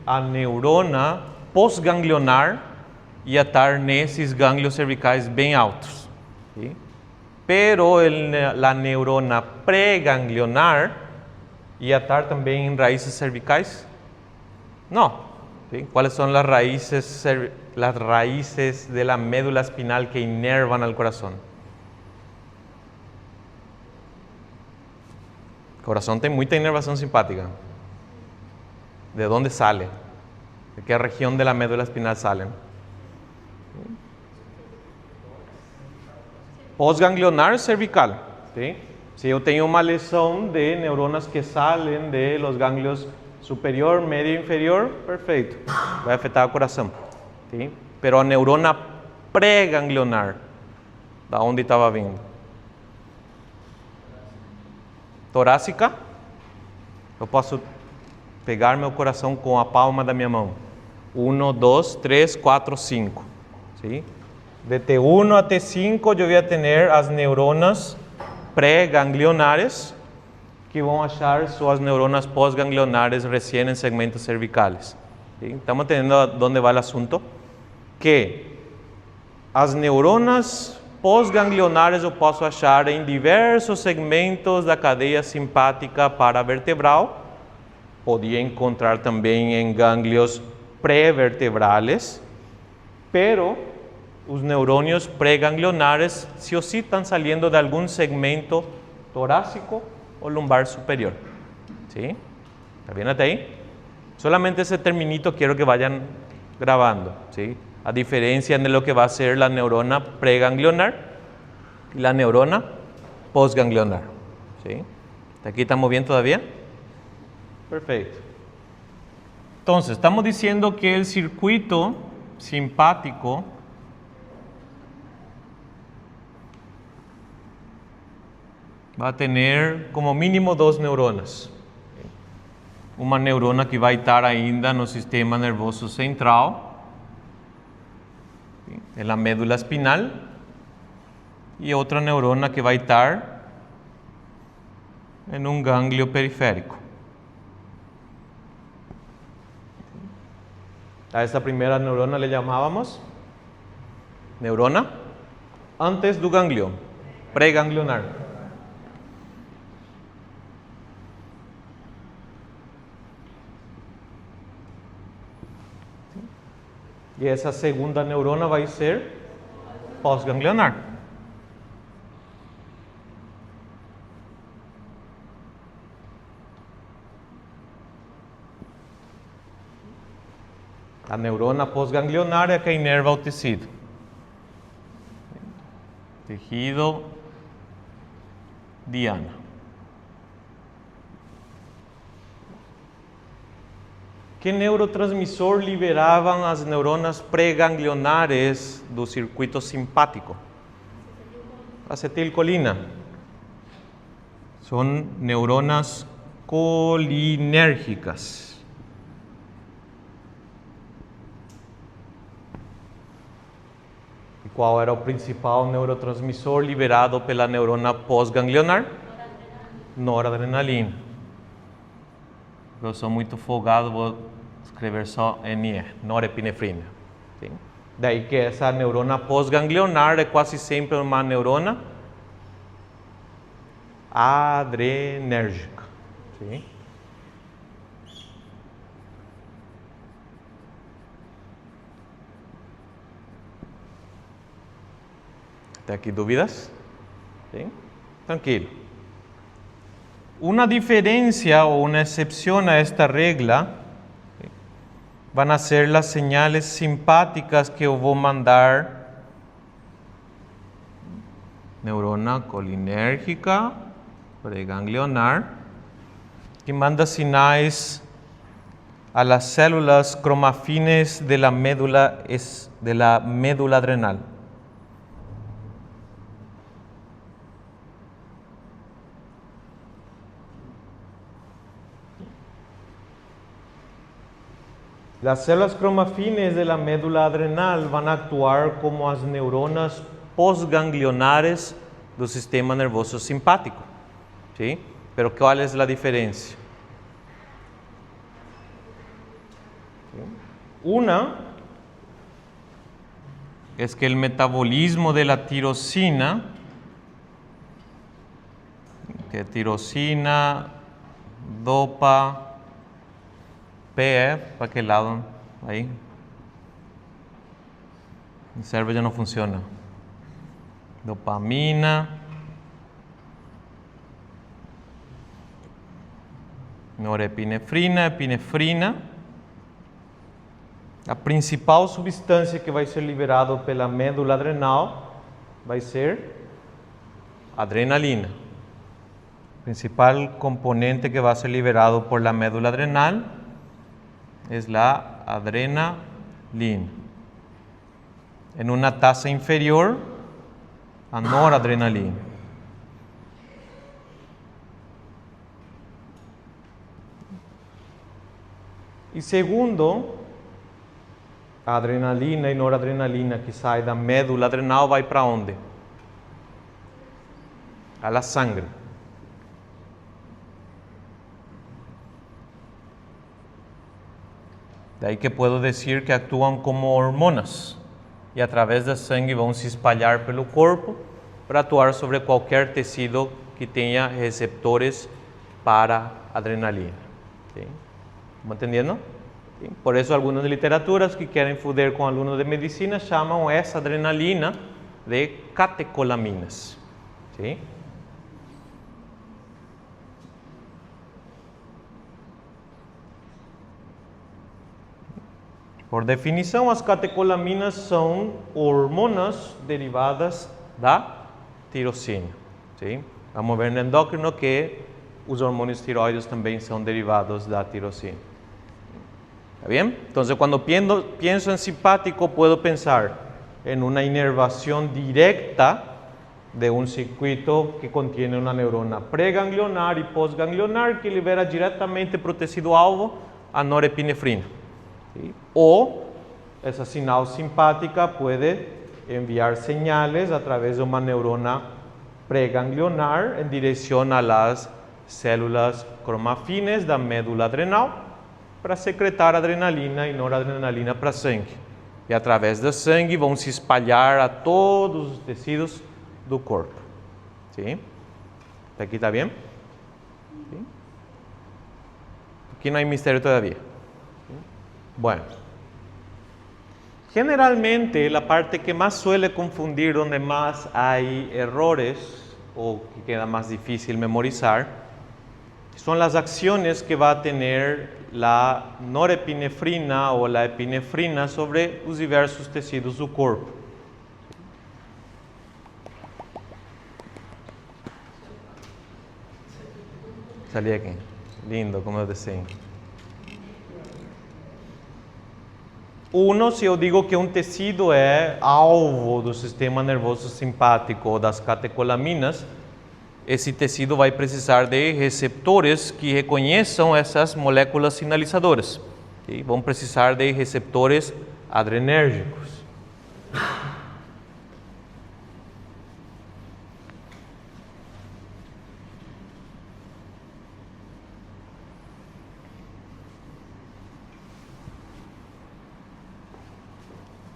a neurona pós-ganglionar ia estar nesses gânglios cervicais bem altos. ¿Sí? Pero a neurona pré-ganglionar ia estar também em raízes cervicais? Não. ¿Sí? ¿Cuáles son las raíces de la médula espinal que inervan al corazón? El corazón tiene mucha inervación simpática. ¿De dónde sale? ¿De qué región de la médula espinal salen? Pós-ganglionar cervical. ¿Sí? Si yo tengo una lesión de neuronas que salen de los ganglios superior, medio, inferior, perfecto. Va a afectar al corazón. ¿Sí? Pero a neurona pré-ganglionar, ¿de dónde estaba vindo? Torácica. Eu posso pegar meu coração com a palma da minha mão. 1, 2, 3, 4, 5. ¿Sí? De T1 a T5 eu vou ter as neuronas pré-ganglionares que vão achar suas neuronas pós-ganglionares recém em segmentos cervicales. ¿Sí? Estamos entendendo onde vai o assunto? Que as neuronas pós-ganglionares eu posso achar em diversos segmentos da cadeia simpática paravertebral. Podia encontrar também em gânglios pré-vertebrales, pero os neurônios pré-ganglionares sí o sí están saliendo de algún segmento torácico o lumbar superior. ¿Sí? ¿Está bien hasta ahí? Solamente ese terminito quiero que vayan grabando. ¿Sí? A diferencia de lo que va a ser la neurona preganglionar y la neurona postganglionar. ¿Sí? ¿Hasta aquí estamos bien todavía? Perfecto. Entonces, estamos diciendo que el circuito simpático va a tener como mínimo 2 neuronas. Uma neurona que vai estar ainda no sistema nervoso central, en la médula espinal, y otra neurona que vai estar en un ganglio periférico. A esta primera neurona le llamábamos neurona antes do ganglio, preganglionar. E essa segunda neurona vai ser pós-ganglionar. A neurona pós-ganglionar é a que inerva o tecido. Tejido diana. Que neurotransmissor liberavam as neuronas pré-ganglionares do circuito simpático? Acetilcolina. São neuronas colinérgicas. E qual era o principal neurotransmissor liberado pela neurona pós-ganglionar? Noradrenalina. Eu sou muito folgado, vou escrever só NE, norepinefrina. Sim? Daí que essa neurona pós-ganglionar é quase sempre uma neurona adrenérgica. Sim? Até aqui dúvidas? Sim? Tranquilo. Una diferencia o una excepción a esta regla van a ser las señales simpáticas que yo voy a mandar. Neurona colinérgica, preganglionar, que manda sinais a las células cromafines de la médula adrenal. Las células cromafines de la médula adrenal van a actuar como as neuronas postganglionares do sistema nervoso simpático. ¿Sí? Pero ¿cuál es la diferencia? Una es que el metabolismo de la tirosina, que tirosina, dopa, ¿para qué lado? Ahí. El cerebro ya no funciona. Dopamina, norepinefrina, epinefrina. A principal substância que vai ser liberada pela médula adrenal vai ser adrenalina. O principal componente que vai ser liberado por la médula adrenal es la adrenalina. En una tasa inferior a noradrenalina. E segundo, a adrenalina e noradrenalina que sai da médula adrenal vai para onde? A la sangre. Daí que puedo dizer que actuam como hormonas e através da sangue vão se espalhar pelo corpo para atuar sobre qualquer tecido que tenha receptores para adrenalina. ¿Sí? ¿Estamos entendiendo? ¿Sí? Por eso algunas literaturas que querem foder com alunos de medicina chamam essa adrenalina de catecolaminas. ¿Sí? Por definição, as catecolaminas são hormonas derivadas da tirosina. ¿Sí? Vamos ver no endócrino que os hormônios tiroides também são derivados da tirosina. ¿Está bien? Entonces, cuando pienso en simpático, puedo pensar en una inervación directa de un circuito que contiene una neurona preganglionar y postganglionar que libera directamente para o tecido alvo a norepinefrina. ¿Sí? O esa sinal simpática puede enviar señales a través de una neurona preganglionar en dirección a las células cromafines da médula adrenal para secretar adrenalina e noradrenalina para sangue. E através da sangue vão se espalhar a todos os tecidos do corpo. ¿Sí? ¿Aqui está bem? ¿Sí? Aqui não há mistério todavía. ¿Sí? Bueno. Generalmente la parte que más suele confundir, donde más hay errores o que queda más difícil memorizar, son las acciones que va a tener la norepinefrina o la epinefrina sobre os diversos tecidos do corpo. Salí aqui. Lindo como eu desenho. Se eu digo que um tecido é alvo do sistema nervoso simpático ou das catecolaminas, esse tecido vai precisar de receptores que reconheçam essas moléculas sinalizadoras. E vão precisar de receptores adrenérgicos.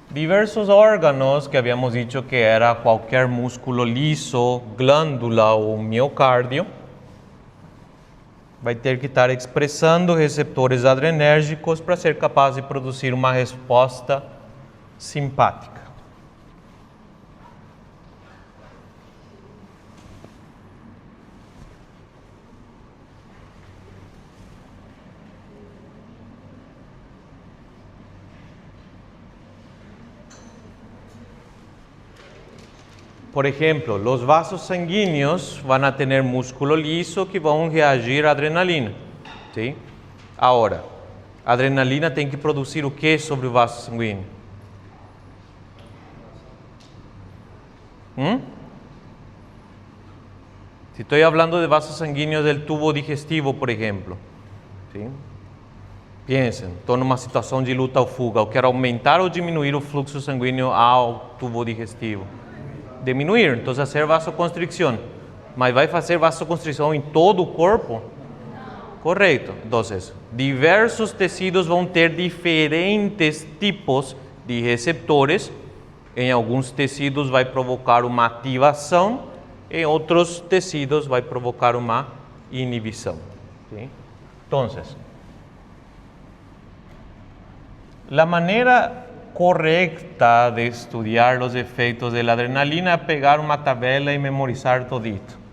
Diversos órganos que habíamos dicho que era qualquer músculo liso, glândula ou miocárdio, vai ter que estar expressando receptores adrenérgicos para ser capaz de produzir uma resposta simpática. Por ejemplo, los vasos sanguíneos van a tener músculo liso que vão reagir à adrenalina. ¿Sí? Ahora, a adrenalina tem que produzir o que sobre o vaso sanguíneo? Si estoy hablando de vasos sanguíneos del tubo digestivo, por ejemplo. ¿Sí? Piensen, estou numa situação de luta ou fuga. Eu quero aumentar ou diminuir o fluxo sanguíneo ao tubo digestivo? Diminuir, então fazer vasoconstricção. Mas vai fazer vasoconstricção em todo o corpo? Correcto. Entonces, diversos tecidos vão ter diferentes tipos de receptores. Em alguns tecidos vai provocar uma ativação, em outros tecidos vai provocar uma inibição. ¿Sí? Entonces, la manera correcta de estudiar los efectos de la adrenalina es pegar una tabla y memorizar todito.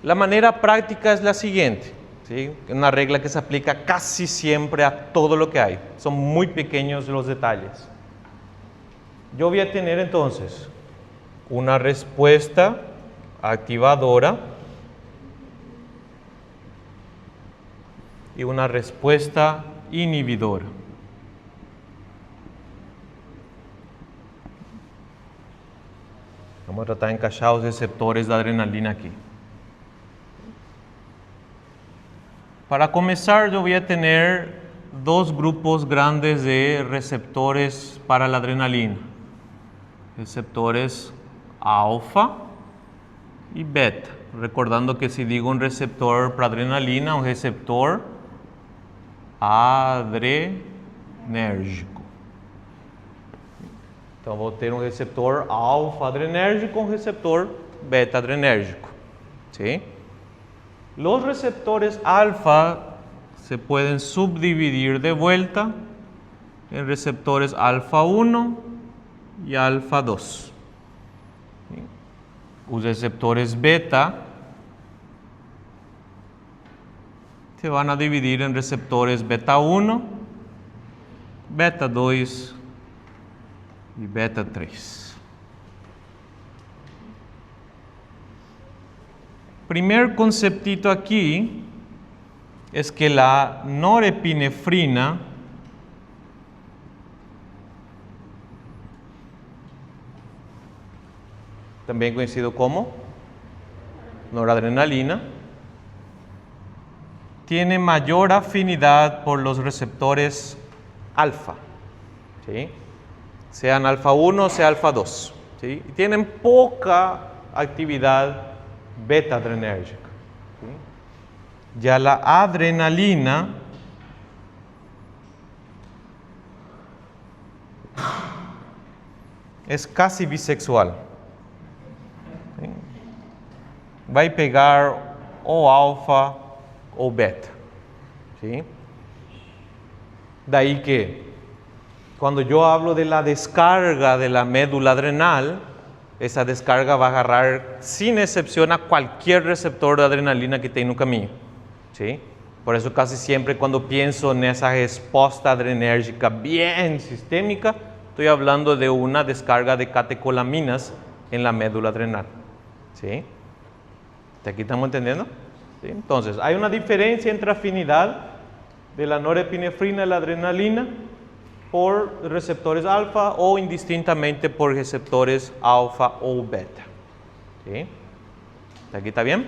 La manera práctica es la siguiente, ¿sí? Una regla que se aplica casi siempre a todo lo que hay. Son muy pequeños los detalles. Yo voy a tener entonces una respuesta activadora y una respuesta inhibidora. Vamos a tratar de encaixar os receptores da adrenalina aqui. Para comenzar, yo voy a tener dos grupos grandes de receptores para la adrenalina. Receptores alfa y beta. Recordando que si digo un receptor para adrenalina, un receptor adrenérgico. Então, vou ter um receptor alfa-adrenérgico e um receptor beta-adrenérgico. ¿Sí? Los receptores alfa se pueden subdividir de vuelta en receptores alfa 1 y alfa 2. ¿Sí? Los receptores beta se van a dividir en receptores beta 1, beta 2 y beta 3. Primer conceptito aquí es que la norepinefrina también conocido como noradrenalina, tiene mayor afinidad por los receptores alfa, ¿sí? Sean alfa 1 o sea alfa 2, ¿sí? Y tienen poca actividad beta-adrenérgica. ¿Sí? Ya la adrenalina es casi bisexual. ¿Sí? Va a pegar o alfa o beta. ¿Sí? De ahí que cuando yo hablo de la descarga de la médula adrenal, esa descarga va a agarrar sin excepción a cualquier receptor de adrenalina que tenga en un camino. ¿Sí? Por eso casi siempre cuando pienso en esa respuesta adrenérgica bien sistémica, estoy hablando de una descarga de catecolaminas en la médula adrenal. ¿Sí? ¿Hasta aquí estamos entendiendo? ¿Sí? Entonces, hay una diferencia entre afinidad de la norepinefrina y la adrenalina por receptores alfa o indistintamente por receptores alfa o beta. ¿Sí? ¿Hasta aquí está bien?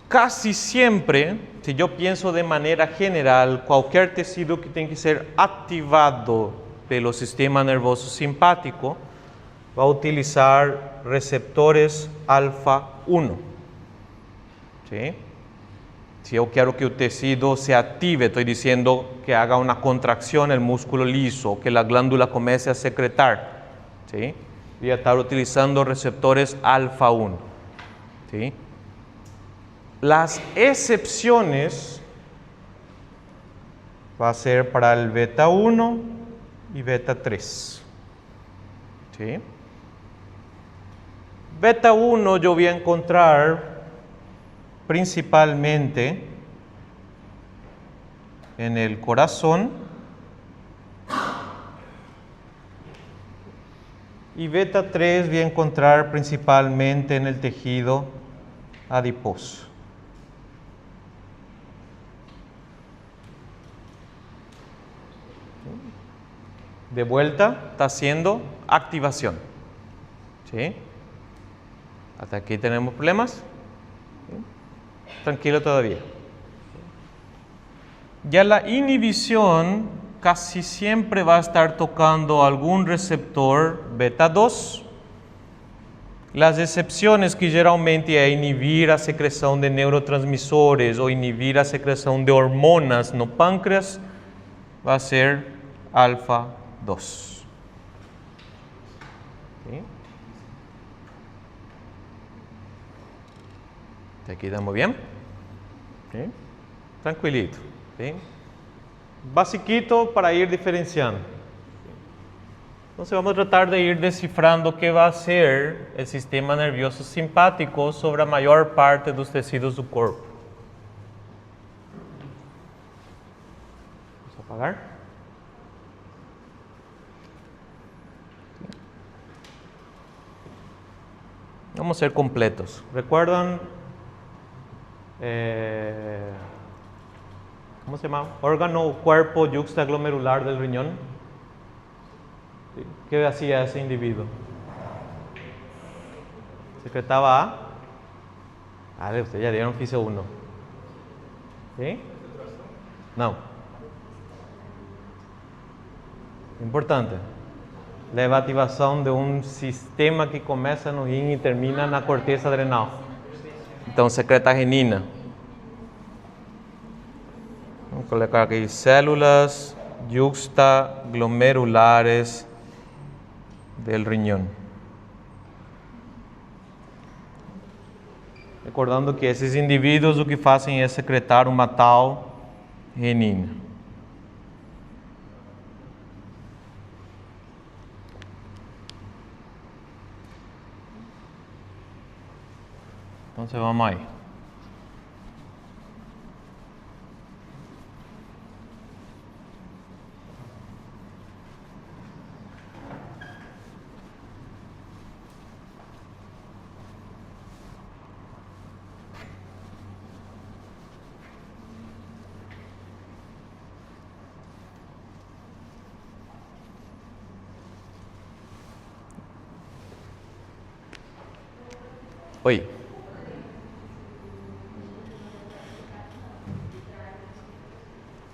Casi siempre, si yo pienso de manera general, cualquier tejido que tenga que ser activado pelo sistema nervoso simpático va a utilizar receptores alfa 1. ¿Sí? Si yo quiero que el tejido se active, estoy diciendo que haga una contracción el músculo liso, que la glándula comience a secretar. ¿Sí? Voy a estar utilizando receptores alfa 1. ¿Sí? Las excepciones va a ser para el beta 1 y beta 3. ¿Sí? Beta 1 yo voy a encontrar principalmente en el corazón y beta 3 voy a encontrar principalmente en el tejido adiposo. De vuelta está haciendo activación. ¿Sí? Hasta aquí tenemos problemas. Tranquilo todavía. Ya la inhibición casi siempre va a estar tocando algún receptor beta 2 Las excepciones, que geralmente é inibir a secreção de neurotransmissores ou inibir a secreção de hormonas no pâncreas, vai ser alfa 2. ¿Sí? Aqui estamos bem? ¿Sí? Tranquilito. ¿Sí? Basiquito para ir diferenciando. Entonces vamos a tratar de ir descifrando qué va a ser el sistema nervioso simpático sobre la mayor parte de los tecidos del cuerpo. Vamos a apagar. Vamos a ser completos. ¿Recuerdan? ¿Cómo se llama? Órgano o cuerpo yuxtaglomerular del riñón. ¿Qué hacía ese individuo? Secretaba A. Vale, ustedes ya dieron FISE 1. ¿Sí? No. Importante. La evativação de um sistema que começa no rim e termina na corteza adrenal. Então, secreta renina. Vamos colocar aqui células yuxtaglomerulares del riñón. Recordando que esses indivíduos o que fazem é secretar uma tal renina. Então, vamos aí. Oi.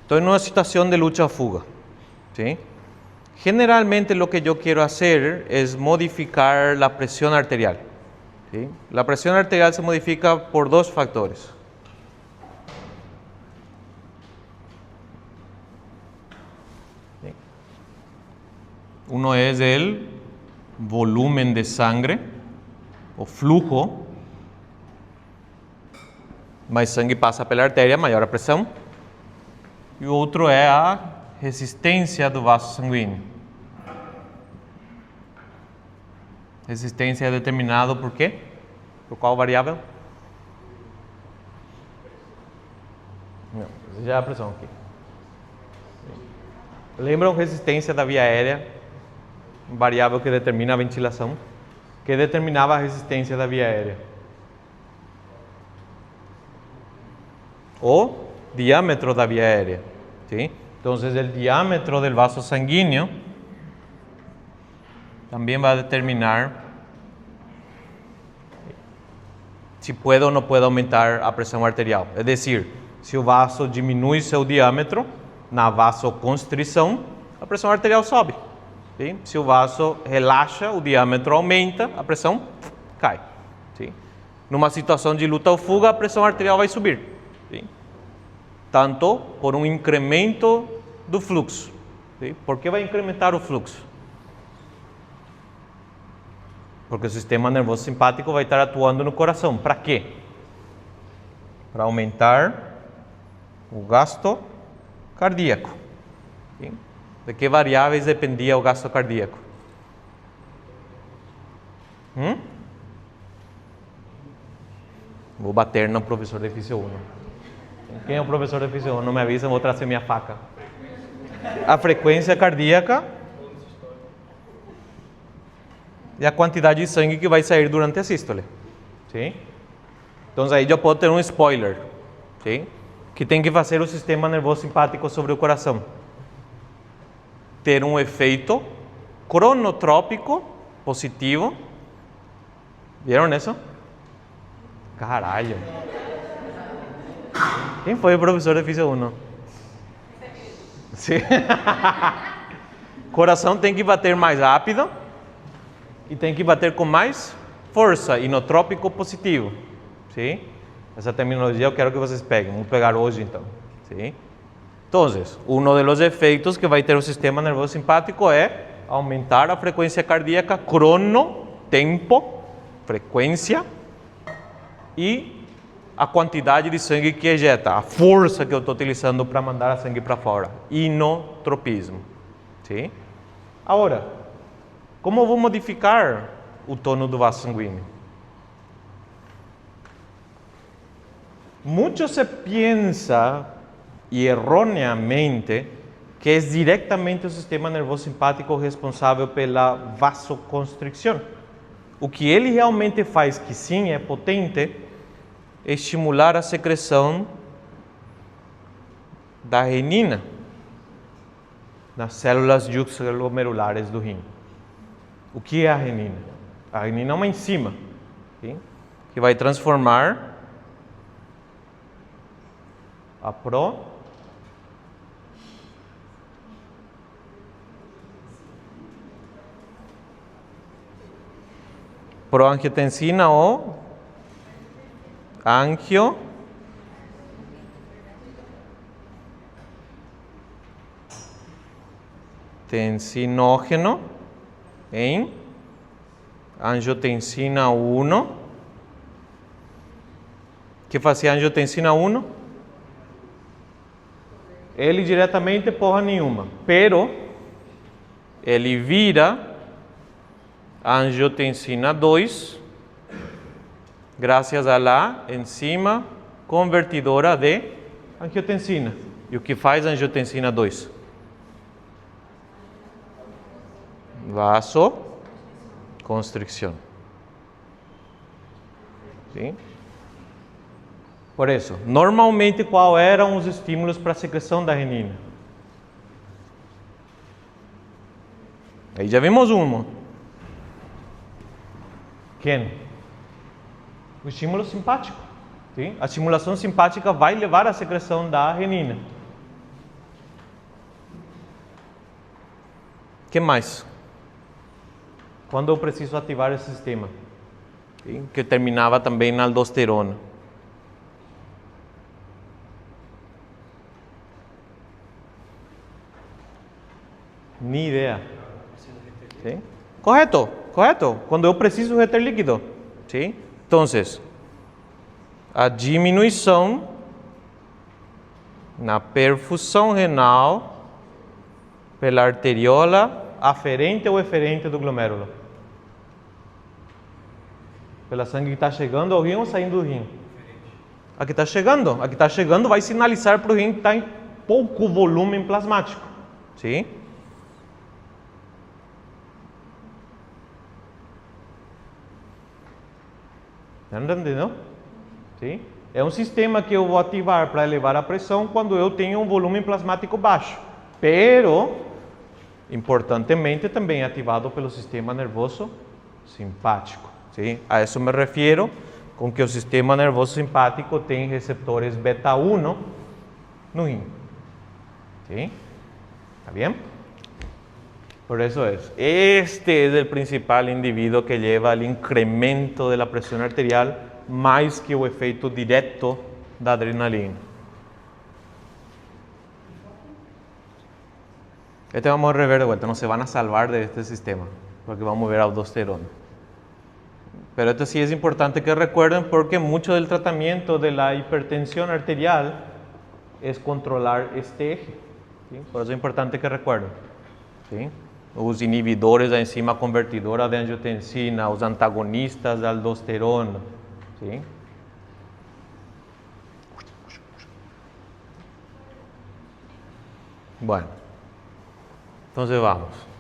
Estoy en una situación de lucha o fuga. ¿Sí? Generalmente lo que yo quiero hacer es modificar la presión arterial. ¿Sí? La presión arterial se modifica por dos factores. ¿Sí? Uno es el volumen de sangre o flujo. Mais sangue passa pela artéria, maior a pressão. E o outro é a resistência do vaso sanguíneo. Resistência é determinado por quê? Por qual variável? Não, já é a pressão aqui. Lembram resistência da via aérea? Variável que determina a ventilação. Que determinava a resistência da via aérea? O diámetro da via aérea. ¿Sí? Entonces el diámetro del vaso sanguíneo también va a determinar si puede o no puede aumentar a presión arterial. Es decir, si o vaso diminui seu diámetro, na vasoconstrição, a pressão arterial sobe. ¿Sí? Se o vaso relaxa, o diâmetro aumenta, a pressão cai. ¿Sí? Numa situação de luta ou fuga, a pressão arterial vai subir. ¿Sí? Tanto por um incremento do fluxo. ¿Sí? Por que vai incrementar o fluxo? Porque o sistema nervoso simpático vai estar atuando no coração. Para quê? Para aumentar o gasto cardíaco. ¿Sí? ¿De que variáveis dependia o gasto cardíaco? Vou bater no professor de Físio 1. Quem é o professor de Físio 1? Não me avisa, vou trazer minha faca. A frequência cardíaca e a quantidade de sangue que vai sair durante a sístole. ¿Sí? Então aí eu posso ter um spoiler. ¿Sí? Que tem que fazer o sistema nervoso simpático sobre o coração. Ter um efeito cronotrópico positivo. Viram isso? Caralho. Quem foi o professor de Físio 1? Sim. Coração tem que bater mais rápido e tem que bater com mais força, inotrópico positivo. ¿Sí? Essa terminologia eu quero que vocês peguem. Vamos pegar hoje então. ¿Sí? Então, um dos efeitos que vai ter o sistema nervoso simpático é aumentar a frequência cardíaca, crono, tempo, frequência, e a quantidade de sangue que ejeta, a força que eu estou utilizando para mandar a sangue para fora. Inotropismo. ¿Sí? Agora, como eu vou modificar o tono do vaso sanguíneo? Mucho se piensa, y erróneamente, que es directamente o sistema nervoso simpático responsável pela vasoconstricção. O que ele realmente faz, que sim é potente, é estimular a secreção da renina nas células juxtaglomerulares do rim. O que é a renina? A renina é uma enzima, sim? Que vai transformar a proangiotensina ou angiotensinógeno em angiotensina 1. Que fazia angiotensina 1? Ele diretamente porra nenhuma, pero ele vira angiotensina 2 graças à la enzima convertidora de angiotensina. E o que faz a angiotensina 2? Vasoconstricção. Sim? Por isso, normalmente, qual eram os estímulos para a secreção da renina? Aí já vimos um. Quem? O estímulo simpático. Sim? A estimulação simpática vai levar à secreção da renina. O que mais? Quando eu preciso ativar esse sistema? Sim? Que terminava também na aldosterona. Nem ideia. Sim? Correto. Quando eu preciso reter líquido. Sim? Então, a diminuição na perfusão renal pela arteriola aferente ou eferente do glomérulo. Pela sangue que está chegando ao rim ou saindo do rim? A que está chegando vai sinalizar para o rim que está em pouco volume plasmático. Sim? Entendeu? Sim? É um sistema que eu vou ativar para elevar a pressão quando eu tenho um volume plasmático baixo. Pero, importantemente, também é ativado pelo sistema nervoso simpático. Sim? A isso me refiro com que o sistema nervoso simpático tem receptores beta 1 no rim. Sim? ¿Está bien? Por eso este es el principal indivíduo que lleva al incremento de la presión arterial más que el efecto directo da adrenalina. Este vamos a rever de vuelta, no se van a salvar de este sistema, porque vamos a ver aldosterona. Pero esto sí es importante que recuerden porque mucho del tratamiento de la hipertensión arterial es controlar este eje. ¿Sí? Por eso es importante que recuerden. ¿Sí? Os inibidores da enzima convertidora de angiotensina, os antagonistas da aldosterona. ¿Sí? Bueno, entonces vamos.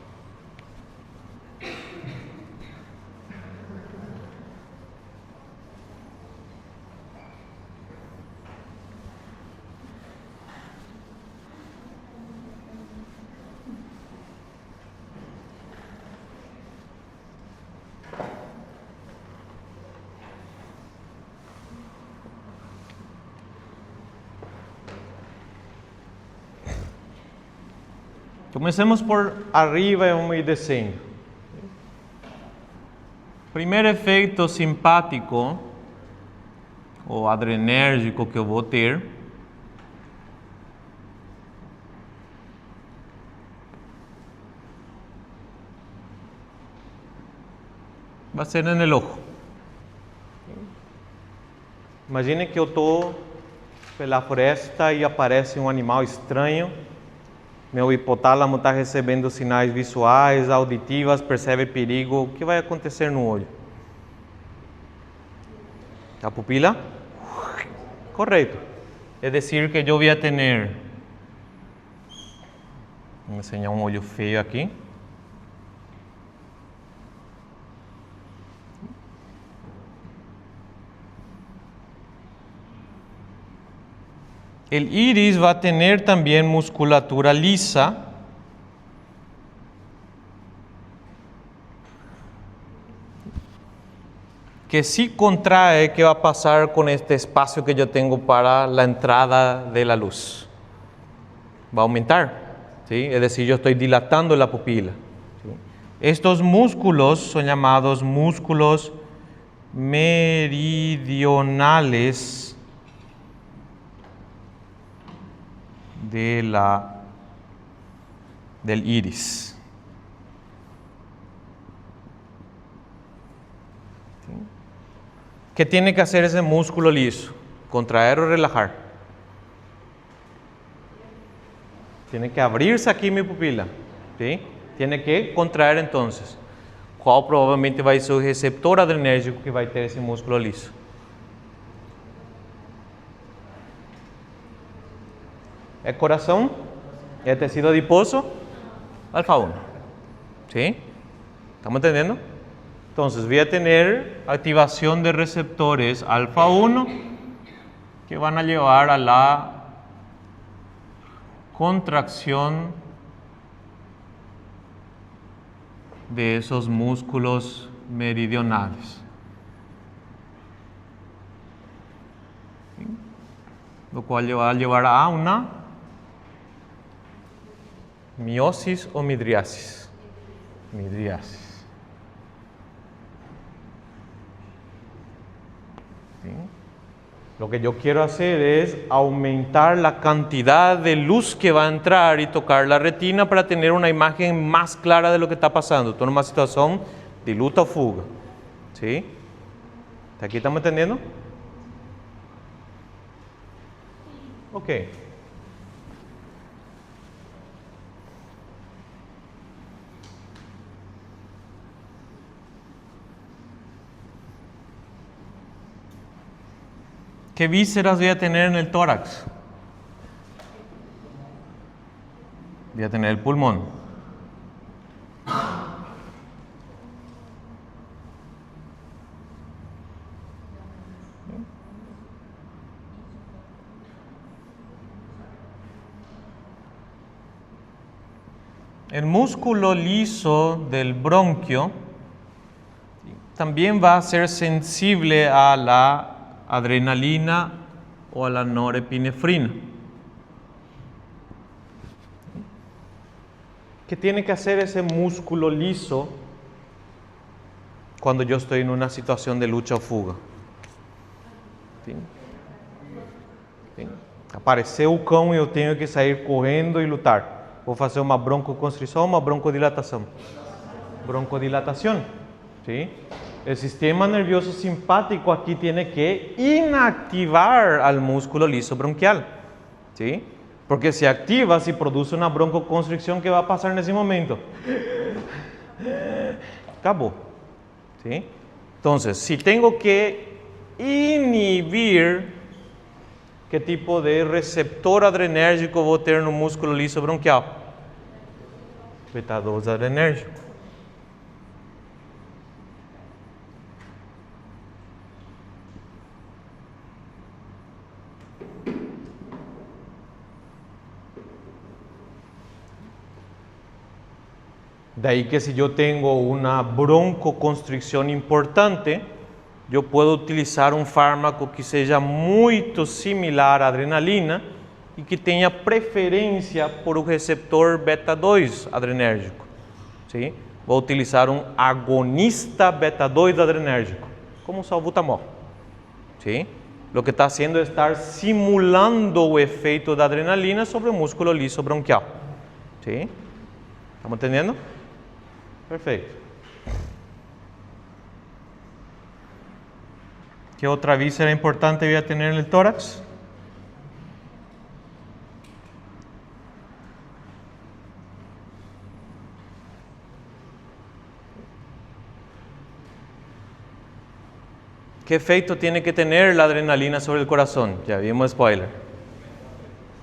Comecemos por arriba e vamos ir descendo. Primeiro efeito simpático ou adrenérgico que eu vou ter vai ser no ojo. Imagine que eu estou pela floresta e aparece um animal estranho. Meu hipotálamo está recebendo sinais visuais, auditivas, percebe perigo. O que vai acontecer no olho? A pupila? Correto. É decir, que eu vou ter... Vou enseñar um olho feio aqui. El iris va a tener también musculatura lisa, que si contrae, ¿qué va a pasar con este espacio que yo tengo para la entrada de la luz? Va a aumentar, ¿sí? Es decir, yo estoy dilatando la pupila, ¿sí? Estos músculos son llamados músculos meridionales del iris. ¿Sí? ¿Qué tiene que hacer ese músculo liso? ¿Contraer o relajar? Tiene que abrirse aquí mi pupila, ¿sí? Tiene que contraer entonces. ¿Cuál probablemente va a ser el receptor adrenérgico que va a tener ese músculo liso? ¿Es corazón? ¿Es tecido adiposo? Alfa 1. ¿Sí? ¿Estamos entendiendo? Entonces voy a tener activación de receptores alfa 1 que van a llevar a la contracción de esos músculos meridionales. ¿Sí? Lo cual va a llevar a una miosis o midriasis. Midriasis. ¿Sí? Lo que yo quiero hacer es aumentar la cantidad de luz que va a entrar y tocar la retina para tener una imagen más clara de lo que está pasando. Esto es una situación de luta o fuga. ¿Sí? ¿Hasta aquí estamos entendiendo? Ok. ¿Qué vísceras voy a tener en el tórax? Voy a tener el pulmón. El músculo liso del bronquio también va a ser sensible a la adrenalina o a la norepinefrina. ¿Qué tiene que hacer ese músculo liso cuando yo estoy en una situación de lucha o fuga? ¿Sí? ¿Sí? Apareceu o cão e eu tenho que sair correndo e lutar. Vou fazer uma broncoconstrição ou uma broncodilatação? Broncodilatação. ¿Sí? El sistema nervioso simpático aquí tiene que inactivar al músculo liso bronquial, ¿sí? Porque si activa, si produce una broncoconstricción, ¿qué va a pasar en ese momento? Acabó, ¿sí? Entonces, si tengo que inhibir, ¿qué tipo de receptor adrenérgico voy a tener en un músculo liso bronquial? Beta 2 adrenérgico. De ahí que si yo tengo una broncoconstricción importante, yo puedo utilizar un fármaco que sea muy similar a adrenalina y que tenga preferencia por un receptor beta 2 adrenérgico. ¿Sí? vou utilizar um agonista beta-2 adrenérgico, como o salbutamol. ¿Sí? Lo que está haciendo es estar simulando o efeito da adrenalina sobre o músculo liso bronquial. ¿Sí? ¿Estamos entendiendo? Perfecto. ¿Qué otra víscera importante voy a tener en el tórax? ¿Qué efecto tiene que tener la adrenalina sobre el corazón? Ya vimos spoiler.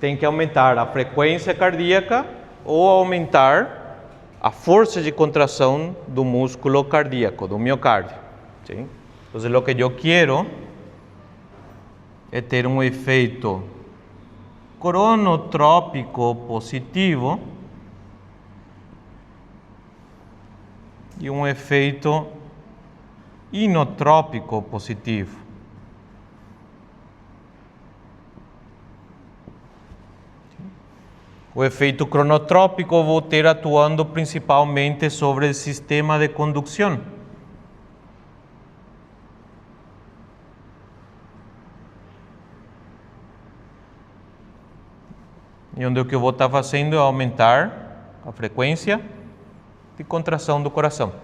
Tem que aumentar a frequência cardíaca ou aumentar a força de contração do músculo cardíaco, do miocárdio. ¿Sí? Entonces, lo que yo quiero es ter un efecto cronotrópico positivo y un efecto inotrópico positivo. O efeito cronotrópico vou ter atuando principalmente sobre o sistema de condução. E onde o que eu vou estar fazendo é aumentar a frequência de contração do coração.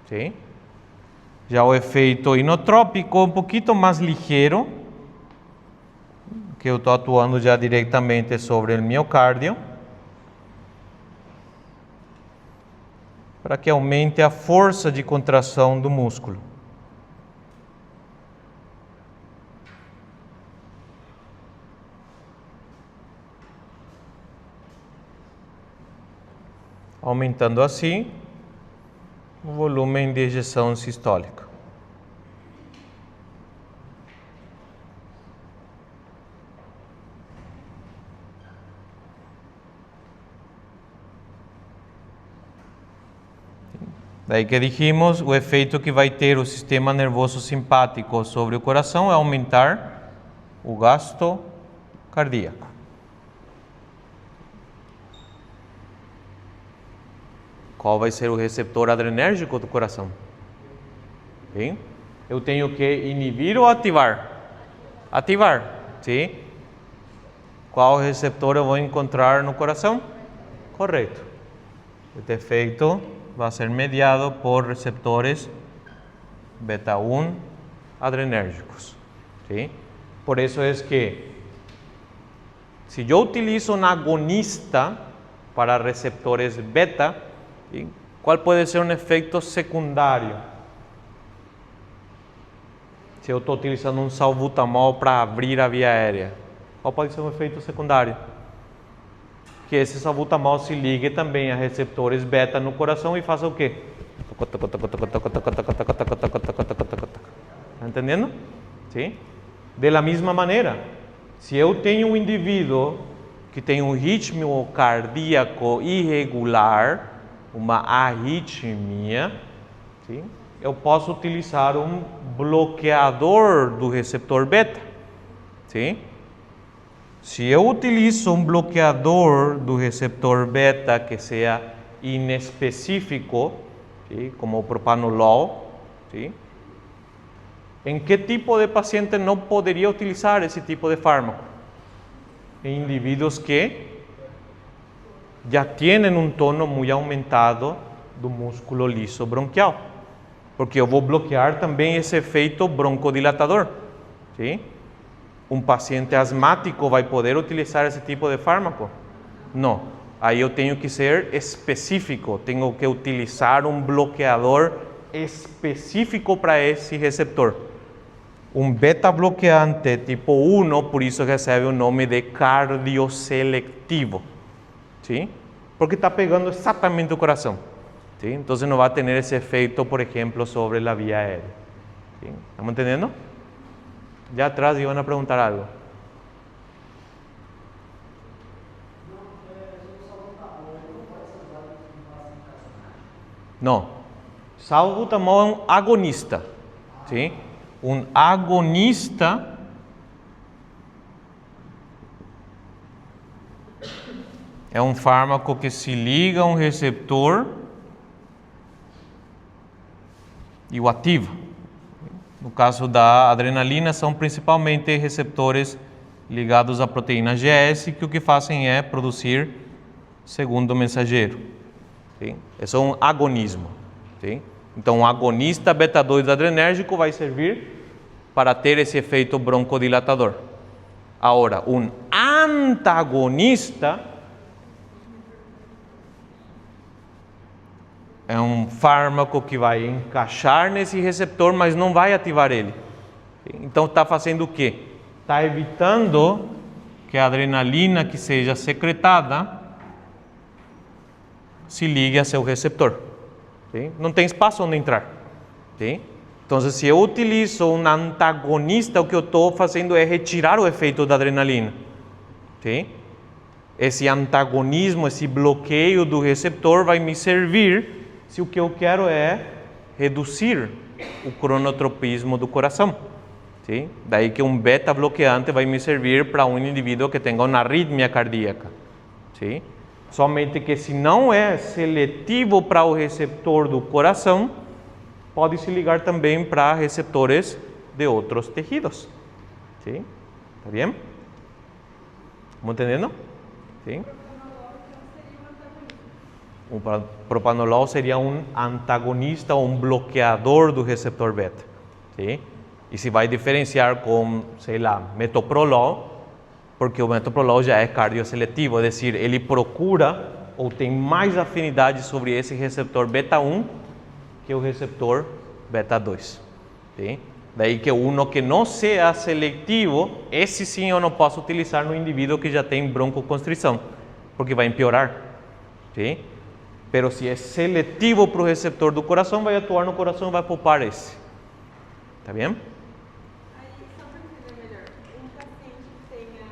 ¿Sí? Já o efeito inotrópico, um pouquinho mais ligeiro, que eu estou atuando já diretamente sobre o miocárdio, para que aumente a força de contração do músculo. Aumentando assim o volume de ejeção sistólica. Daí que dijimos, o efeito que vai ter o sistema nervoso simpático sobre o coração é aumentar o gasto cardíaco. Qual vai ser o receptor adrenérgico do coração? Bem, eu tenho que inibir ou ativar? Ativar, sim? Qual receptor eu vou encontrar no coração? Correto. Este efeito vai ser mediado por receptores beta-1 adrenérgicos. ¿Sí? Por eso es que si yo utilizo un agonista para receptores beta, ¿sí? ¿Cuál puede ser un efecto secundario? Se eu estou utilizando um salbutamol para abrir a via aérea, qual pode ser um efeito secundário? Que esse salbutamol se ligue também a receptores beta no coração e faça o quê? Está entendendo? Sim? De la mesma maneira, se eu tenho um indivíduo que tem um ritmo cardíaco irregular, uma arritmia, sim? Eu posso utilizar um bloqueador do receptor beta. Sim? Se eu utilizo um bloqueador do receptor beta que seja inespecífico, ¿sí? Como o propanolol, ¿sí? ¿En que tipo de paciente não poderia utilizar esse tipo de fármaco? Em indivíduos que já têm um tono muito aumentado do músculo liso bronquial, porque eu vou bloquear também esse efeito broncodilatador, ¿sí? ¿Un paciente asmático vai poder utilizar esse tipo de fármaco? Não. Aí eu tenho que ser específico, tenho que utilizar um bloqueador específico para esse receptor. Um beta-bloqueante tipo 1, por isso recebe o nome de cardioselectivo. ¿Sí? Porque está pegando exatamente o coração. ¿Sí? Então não vai ter esse efeito, por exemplo, sobre a via aérea. ¿Sí? ¿Estamos entendendo? Ya atrás iban a preguntar algo. Não. Salbutamol é um agonista. ¿Sí? Um agonista é um fármaco que se liga a um receptor e o ativa. No caso da adrenalina, são principalmente receptores ligados à proteína GS, que o que fazem é produzir segundo mensageiro. Sim? Esse é um agonismo. Sim? Então, um agonista beta-2 adrenérgico vai servir para ter esse efeito broncodilatador. Agora, um antagonista é um fármaco que vai encaixar nesse receptor, mas não vai ativar ele. Então, está fazendo o quê? Está evitando que a adrenalina que seja secretada se ligue a seu receptor. Sim? Não tem espaço onde entrar. Sim? Então, se eu utilizo um antagonista, o que eu estou fazendo é retirar o efeito da adrenalina. Sim? Esse antagonismo, esse bloqueio do receptor vai me servir se o que eu quero é reduzir o cronotropismo do coração. Sim? Daí que um beta-bloqueante vai me servir para um indivíduo que tenha uma arritmia cardíaca. Sim? Somente que se não é seletivo para o receptor do coração, pode se ligar também para receptores de outros tecidos. Sim? Tá bem? Estamos entendendo? Sim? O propanolol seria um antagonista ou um bloqueador do receptor beta. Sim? E se vai diferenciar com, sei lá, metoprolol, porque o metoprolol já é cardioseletivo, é decir, ele procura ou tem mais afinidade sobre esse receptor beta-1 que o receptor beta-2. Sim? Daí que uno que não seja seletivo, esse sim eu não posso utilizar no indivíduo que já tem broncoconstrição, porque vai empeorar. Sim? Pero se é seletivo para o receptor do coração, vai atuar no coração e vai poupar esse. Tá bem? Aí, só para entender melhor, um paciente que tenha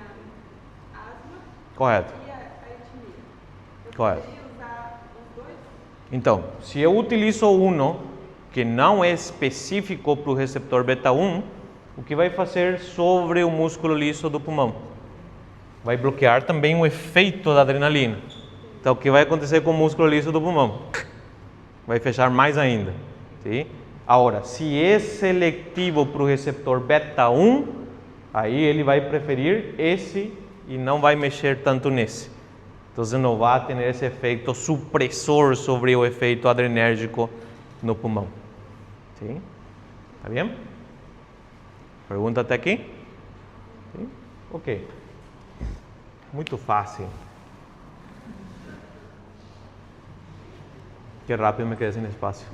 asma Correto. e arritmia, eu Correto. poderia usar os dois? Então, se eu utilizo um que não é específico para o receptor beta-1, o que vai fazer sobre o músculo liso do pulmão? Vai bloquear também o efeito da adrenalina. Então, o que vai acontecer com o músculo liso do pulmão? Vai fechar mais ainda. Sim? Agora, se é seletivo para o receptor beta-1, aí ele vai preferir esse e não vai mexer tanto nesse. Então, não vai ter esse efeito supressor sobre o efeito adrenérgico no pulmão. Sim? Tá bem? Pergunta até aqui? Sim? Ok. Muito fácil. Que rápido me quedé sin espacio.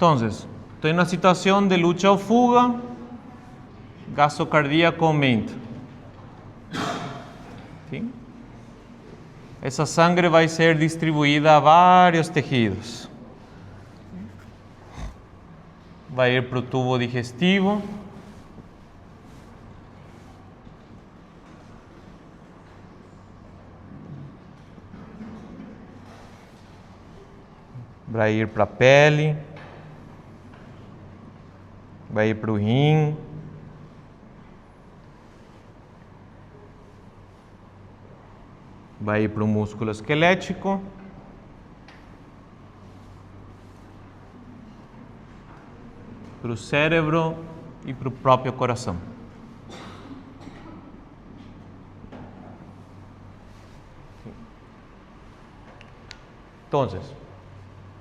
Entonces, estoy en una situación de lucha o fuga, gasto cardíaco aumenta. ¿Sí? Esa sangre va a ser distribuida a varios tejidos. Va a ir para el tubo digestivo. Vai ir para a pele. Vai ir para o rim. Vai ir para o músculo esquelético. Para o cérebro e para o próprio coração. Então,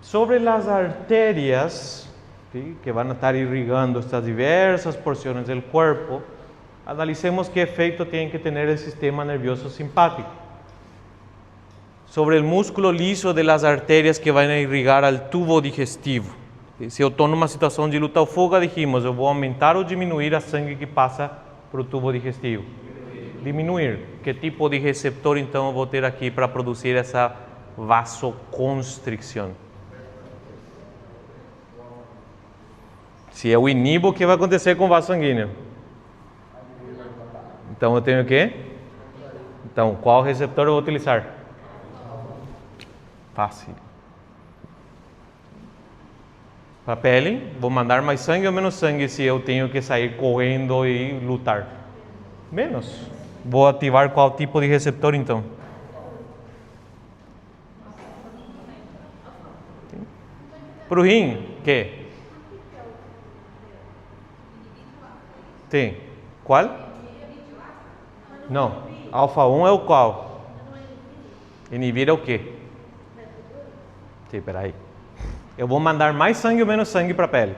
sobre as artérias, ¿sí?, que van a estar irrigando estas diversas porciones del cuerpo, analicemos qué efecto tiene que tener el sistema nervioso simpático. Sobre el músculo liso de las arterias que van a irrigar al tubo digestivo, Se eu estou numa situação de luta ou fuga, dijimos, eu vou aumentar ou diminuir a sangue que passa para o tubo digestivo? Diminuir. Que tipo de receptor, então, eu vou ter aqui para produzir essa vasoconstricção? Se eu inibo, o que vai acontecer com o vaso sanguíneo? Então, eu tenho o quê? Então, qual receptor eu vou utilizar? Fácil. Para a pele, vou mandar mais sangue ou menos sangue se eu tenho que sair correndo e lutar? Menos. Vou ativar qual tipo de receptor, então? Para o rim, que? Sim. Qual? Não. Alfa 1 é o qual? Inibir é o quê? Sim, peraí. Eu vou mandar mais sangue ou menos sangue para a pele?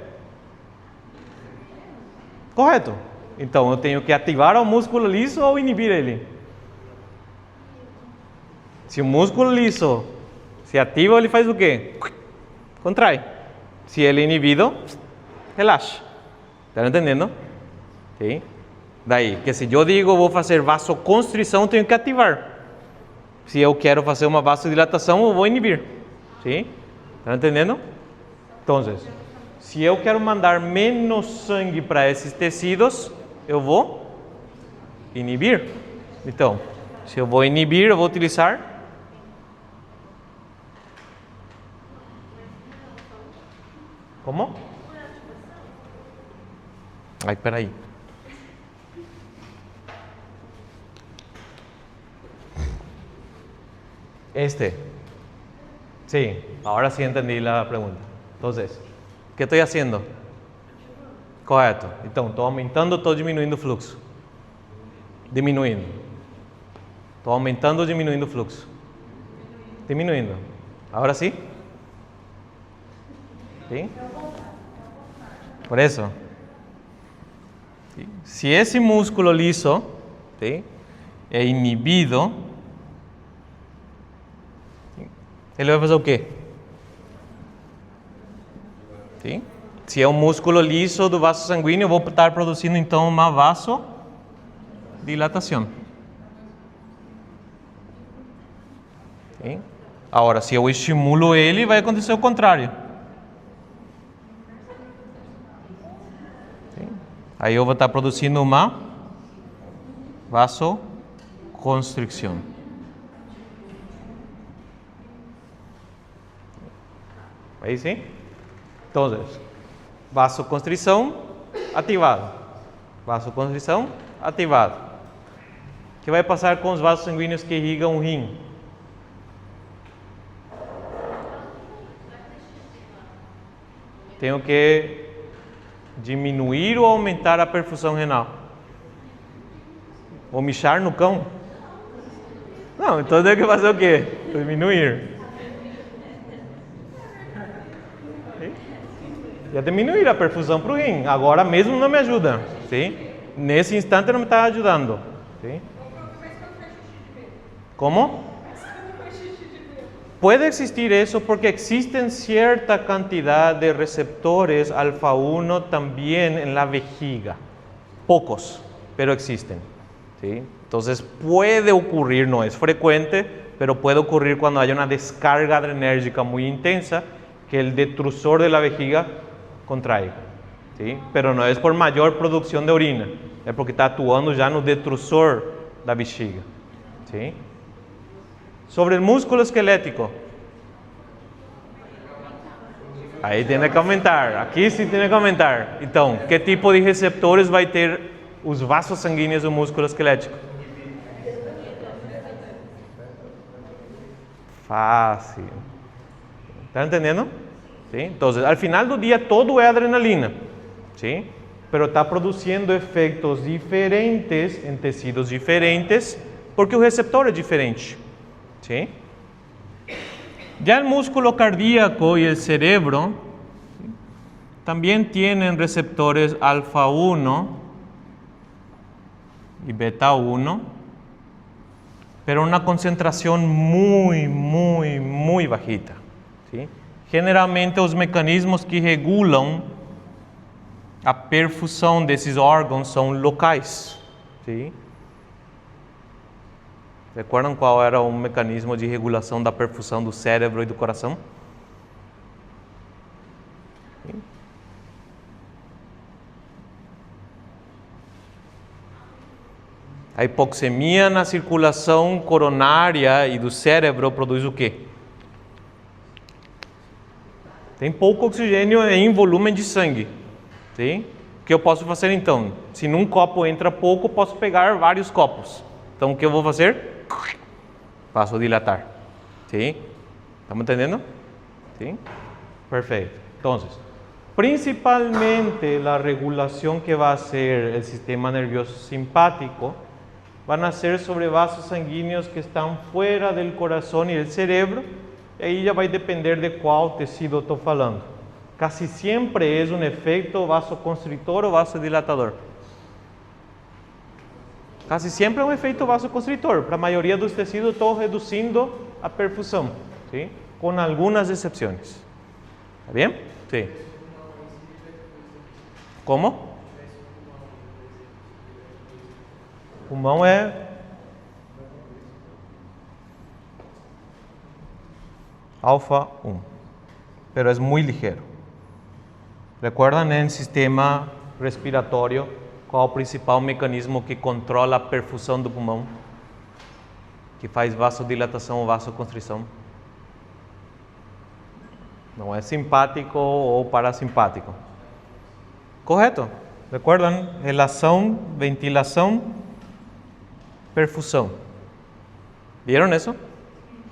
Correto. Então, eu tenho que ativar o músculo liso ou inibir ele? Se o músculo liso se ativa, ele faz o quê? Contrai. Se ele é inibido, relaxa. Está entendendo? Sim. Daí, que se eu digo vou fazer vasoconstrição, tenho que ativar. Se eu quero fazer uma vasodilatação, eu vou inibir. Sim? Está entendendo? Então, se eu quero mandar menos sangue para esses tecidos, eu vou inibir. Então, se eu vou inibir, eu vou utilizar como? Ai, peraí. Sí, ahora sí entendí la pregunta. Entonces, ¿qué estoy haciendo? Correto. Então, estou aumentando ou estou diminuindo o fluxo? Diminuindo. Estou aumentando ou diminuindo o fluxo? Diminuindo. Agora sim? Sim? Por isso. Se esse músculo liso, ¿sí?, é inibido, ele vai fazer o quê? Sim? Se é um músculo liso do vaso sanguíneo, eu vou estar produzindo então uma vasodilatação. Sim? Agora, se eu estimulo ele, vai acontecer o contrário. Sim? Aí eu vou estar produzindo uma vasoconstricção. Aí sim? Então, vasoconstrição ativado. Vasoconstrição ativado. O que vai passar com os vasos sanguíneos que irrigam o rim? Tenho que diminuir ou aumentar a perfusão renal? Vou mijar no cão? Não, então tenho que fazer o quê? Diminuir. Já diminuir a perfusão para o rim. Agora mesmo não me ajuda. ¿Sí? Nesse instante não me está ajudando. ¿Sí? Como? Puede existir eso porque existen cierta cantidad de receptores alfa 1 también en la vejiga. Pocos, pero existen. ¿Sí? Entonces puede ocurrir, no es frecuente, pero puede ocurrir cuando haya una descarga adrenérgica muy intensa que el detrusor de la vejiga contrai, ¿sí? Pero não é por maior produção de urina, é porque está atuando já no detrusor da bexiga, ¿sí? Sobre o músculo esquelético, aí tem que aumentar, aqui sim tem que aumentar. Então, que tipo de receptores vai ter os vasos sanguíneos do músculo esquelético? Fácil. ¿Está entendendo? ¿Sí? Entonces, al final do dia todo é adrenalina, ¿sí? Pero está produzindo efeitos diferentes em tecidos diferentes porque o receptor é diferente, ¿sí? Ya el músculo cardíaco y el cerebro también tienen receptores alfa 1 y beta 1, pero una concentración muy bajita, ¿sí? Generalmente os mecanismos que regulam a perfusão desses órgãos são locais. Sim? Recordam qual era o mecanismo de regulação da perfusão do cérebro e do coração? Sim? A hipoxemia na circulação coronária e do cérebro produz o quê? Tem pouco oxigênio em volume de sangue. Sim? O que eu posso fazer então? Se num copo entra pouco, posso pegar vários copos. Então o que eu vou fazer? Vasodilatar. Sim? ¿Estamos entendendo? Sim? Perfeito. Então, principalmente a regulação que vai ser o sistema nervioso simpático van a ser sobre vasos sanguíneos que estão fora do coração e do cerebro, e aí já vai depender de qual tecido estou falando. Casi sempre é um efeito vasoconstritor ou vasodilatador. Casi sempre é um efeito vasoconstritor. Para a maioria dos tecidos estou reduzindo a perfusão, ¿sí? Com algumas exceções. ¿Está bem? Sim. Como? Pulmão é alfa 1, pero é muito ligeiro. Recuerdan no sistema respiratório qual é o principal mecanismo que controla a perfusão do pulmão? Que faz vasodilatação ou vasoconstrição? Não é simpático ou parasimpático. Correto? Recuerdan? Relação, ventilação, perfusão. Viram isso?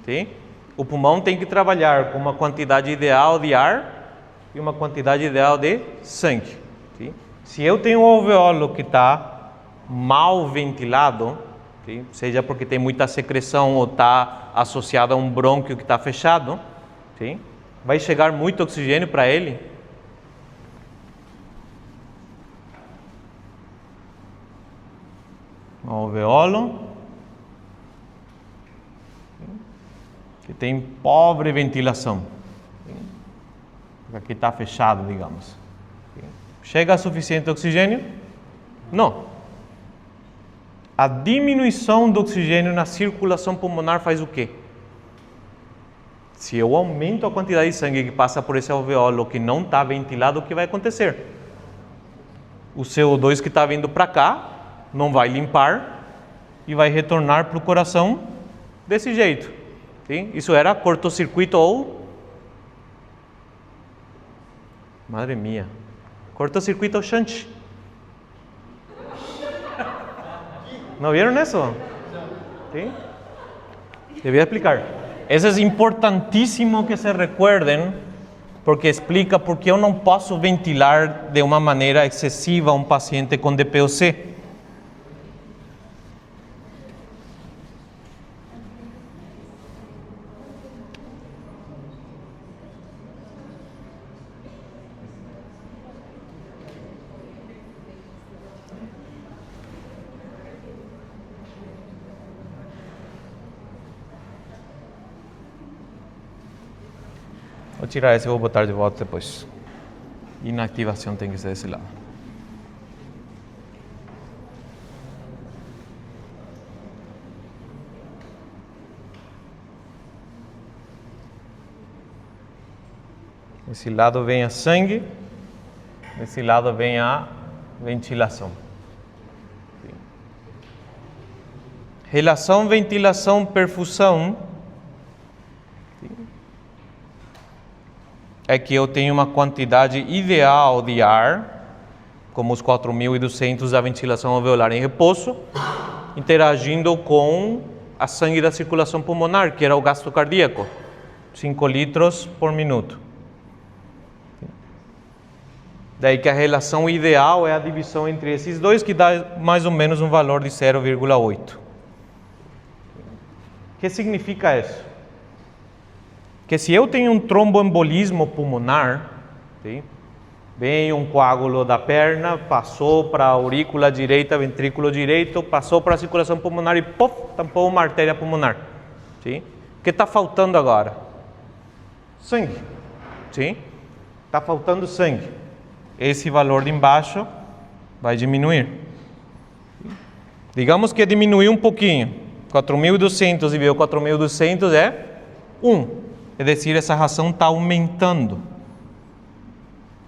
Sim? O pulmão tem que trabalhar com uma quantidade ideal de ar e uma quantidade ideal de sangue. Sim? Se eu tenho um alveolo que está mal ventilado, sim? Seja porque tem muita secreção ou está associado a um brônquio que está fechado, sim? Vai chegar muito oxigênio para ele? Um alveolo que tem pobre ventilação. Aqui está fechado, digamos. Chega suficiente oxigênio? Não. A diminuição do oxigênio na circulação pulmonar faz o quê? Se eu aumento a quantidade de sangue que passa por esse alveolo que não está ventilado, o que vai acontecer? O CO2 que está vindo para cá não vai limpar e vai retornar para o coração desse jeito. Sim? Isso era cortocircuito ou... Madre mía. Cortocircuito ou shunt. ¿No vieron eso? ¿Sí? Debía explicar. Eso es importantísimo que se recuerden, porque explica por qué eu não posso ventilar de uma maneira excessiva um paciente com DPOC. Vou tirar esse e vou botar de volta depois. Inativação tem que ser desse lado. Desse lado vem a sangue, desse lado vem a ventilação. Relação ventilação-perfusão é que eu tenho uma quantidade ideal de ar, como os 4.200 da ventilação alveolar em repouso, interagindo com a sangue da circulação pulmonar, que era o gasto cardíaco, 5 litros por minuto. Daí que a relação ideal é a divisão entre esses dois, que dá mais ou menos um valor de 0,8. O que significa isso? Que se eu tenho um tromboembolismo pulmonar, sim? Vem um coágulo da perna, passou para a aurícula direita, ventrículo direito, passou para a circulação pulmonar e pof, tampou uma artéria pulmonar. Sim? O que está faltando agora? Sangue. sim? Está faltando sangue. Esse valor de embaixo vai diminuir. Digamos que diminuiu um pouquinho. 4.200 dividido 4.200 é 1. É decir, essa ração está aumentando.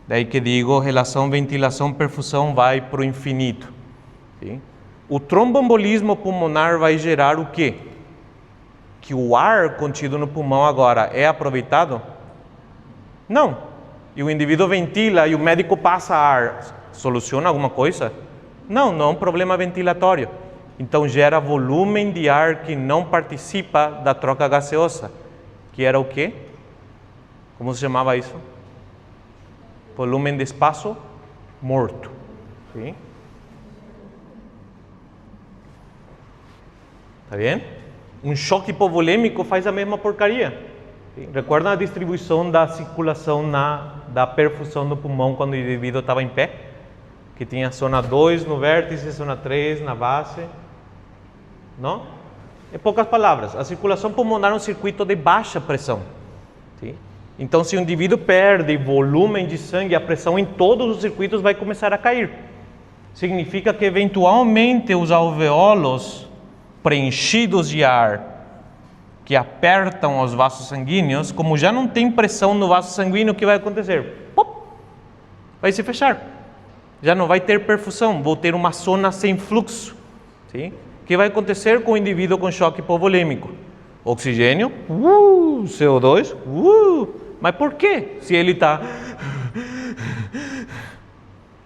Daí que digo, relação ventilação-perfusão vai para o infinito. Sim? O tromboembolismo pulmonar vai gerar o quê? Que o ar contido no pulmão agora é aproveitado? Não. E o indivíduo ventila e o médico passa ar. Soluciona alguma coisa? Não, não é um problema ventilatório. Então gera volume de ar que não participa da troca gaseosa. Que era o quê? Como se chamava isso? Volume de espaço morto. Sim? Tá bem? Um choque hipovolêmico faz a mesma porcaria. Sim? Recorda a distribuição da circulação da perfusão do pulmão quando o indivíduo estava em pé? Que tinha zona 2 no vértice, zona 3 na base. Não? Em poucas palavras, a circulação pulmonar é um circuito de baixa pressão. Sim? Então, se o indivíduo perde volume de sangue, a pressão em todos os circuitos vai começar a cair. Significa que, eventualmente, os alvéolos preenchidos de ar, que apertam os vasos sanguíneos, como já não tem pressão no vaso sanguíneo, o que vai acontecer? Pop! Vai se fechar. Já não vai ter perfusão, vou ter uma zona sem fluxo. Sim? O que vai acontecer com o indivíduo com choque hipovolêmico? Oxigênio, CO2, mas por quê? Se ele está...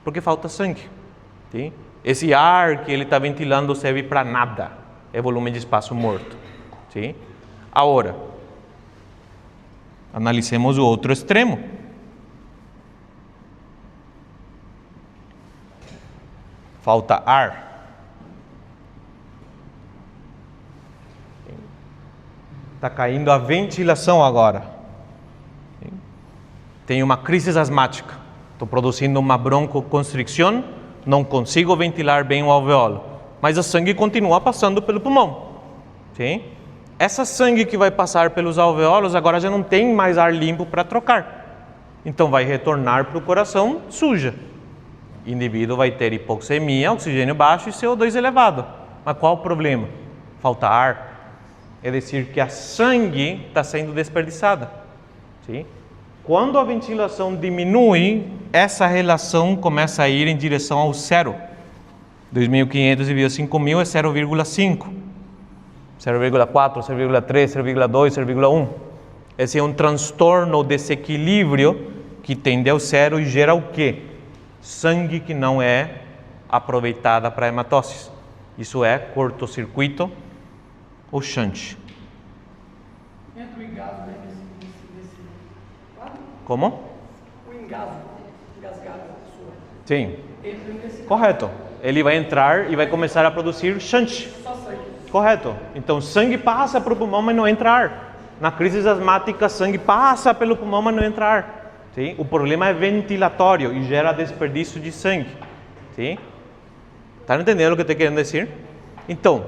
Porque falta sangue. Sim? Esse ar que ele está ventilando serve para nada. É volume de espaço morto. Sim? Agora, analicemos o outro extremo. Falta ar. Está caindo a ventilação agora. Tenho uma crise asmática. Estou produzindo uma broncoconstricção, não consigo ventilar bem o alvéolo. Mas o sangue continua passando pelo pulmão. Sim? Essa sangue que vai passar pelos alvéolos agora já não tem mais ar limpo para trocar. Então vai retornar para o coração suja. O indivíduo vai ter hipoxemia, oxigênio baixo e CO2 elevado. Mas qual o problema? Falta ar. É decir, que a sangue está sendo desperdiçada. Sim? Quando a ventilação diminui, essa relação começa a ir em direção ao zero. 2.500 dividido 5.000 é 0,5. 0,4, 0,3, 0,2, 0,1. Esse é um transtorno, desequilíbrio que tende ao zero e gera o quê? Sangue que não é aproveitada para hematose. Isso é curto-circuito ou shunt. Entra o engasgo nesse quadro? Como? O engasgado da pessoa. Sim. Entra nesse Correto. Ele vai entrar e vai começar a produzir shunt. só sangue. Correto. Então, sangue passa para o pulmão, mas não entra ar. Na crise asmática, sangue passa pelo pulmão, mas não entra ar. Sim? O problema é ventilatório e gera desperdício de sangue. Sim? Tá entendendo o que eu estou querendo dizer? Então,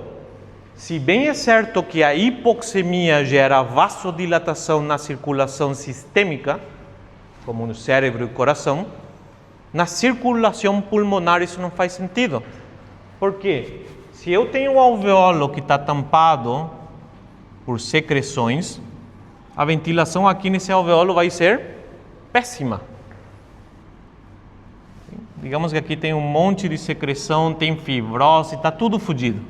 se bem é certo que a hipoxemia gera vasodilatação na circulação sistêmica, como no cérebro e coração, na circulação pulmonar isso não faz sentido. Por quê? Se eu tenho um alvéolo que está tampado por secreções, a ventilação aqui nesse alvéolo vai ser péssima. Digamos que aqui tem um monte de secreção, tem fibrose, está tudo fodido.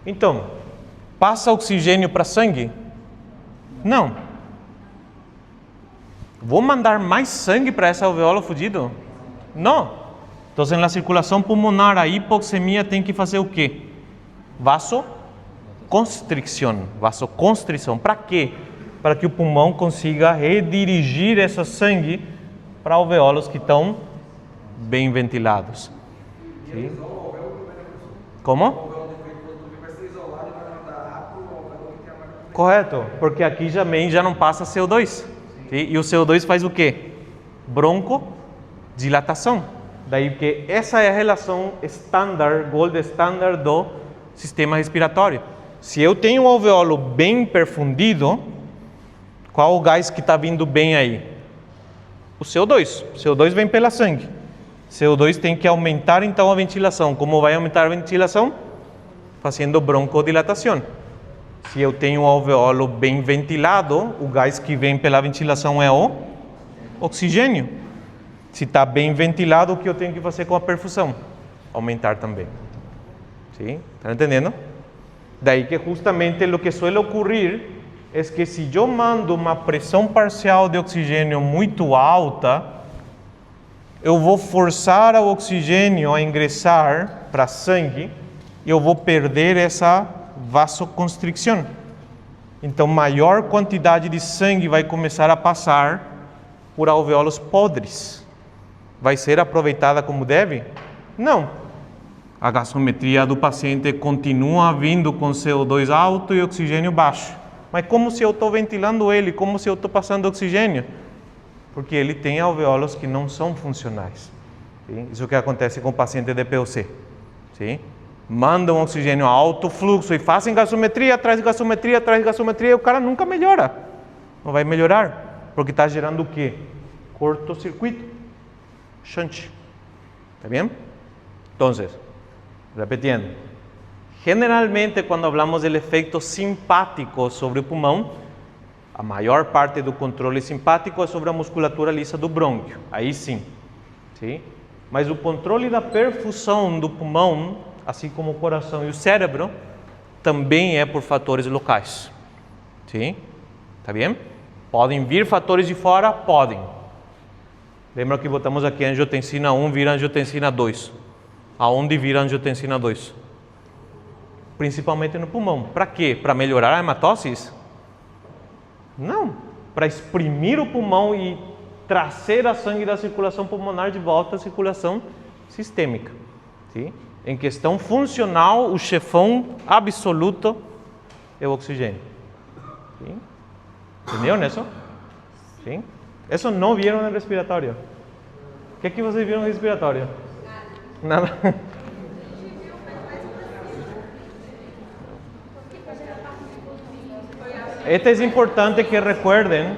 Então, passa oxigênio para sangue? Não. Vou mandar mais sangue para esse alvéolo fodido? Não. Então, na circulação pulmonar, a hipoxemia tem que fazer o quê? Vasoconstrição. Para quê? Para que o pulmão consiga redirigir esse sangue para alvéolos que estão bem ventilados. Sim? Como? Correto, porque aqui também já não passa CO2. Sim? E o CO2 faz o quê? Broncodilatação. Daí que essa é a relação standard, gold standard do sistema respiratório. Se eu tenho um alvéolo bem perfundido, Qual o gás que está vindo bem aí? O CO2. O CO2 vem pela sangue. CO2 tem que aumentar então a ventilação. Como vai aumentar a ventilação? Fazendo broncodilatação. Se eu tenho o alveolo bem ventilado, o gás que vem pela ventilação é o oxigênio. Se está bem ventilado, o que eu tenho que fazer com a perfusão? Aumentar também. ¿Sí? ¿Están entendendo? Daí que justamente o que suele ocorrer é que se eu mando uma pressão parcial de oxigênio muito alta, eu vou forçar o oxigênio a ingressar para sangue e eu vou perder essa vasoconstricção. Então, maior quantidade de sangue vai começar a passar por alvéolos podres. Vai ser aproveitada como deve? Não. A gasometria do paciente continua vindo com CO2 alto e oxigênio baixo. Mas como se eu estou ventilando ele? Como se eu estou passando oxigênio? Porque ele tem alvéolos que não são funcionais. Sim? Isso que acontece com o paciente de POC. Sim? Mandam oxigênio a alto fluxo e fazem gasometria, atrás de gasometria, atrás de gasometria, e o cara nunca melhora. Não vai melhorar, porque está gerando o quê? Cortocircuito. Shunt. ¿Está bien? Entonces, repetiendo. Generalmente, quando hablamos do efeito simpático sobre o pulmão, a maior parte do controle simpático é sobre a musculatura lisa do brônquio. Aí sim. Sim? Mas o controle da perfusão do pulmão, assim como o coração e o cérebro, também é por fatores locais. Sim? Tá bem? Podem vir fatores de fora? Podem. Lembra que botamos aqui angiotensina 1 vira angiotensina 2. Aonde vira angiotensina 2? Principalmente no pulmão. Para quê? Para melhorar a hematose? Não. Para exprimir o pulmão e trazer a sangue da circulação pulmonar de volta à circulação sistêmica. Sim? Em questão funcional, o chefão absoluto é o oxigênio. Sim? Entendeu nisso? Sim? Isso não viram no respiratório. O que é que vocês viram no respiratório? Nada. Este é importante que recuerden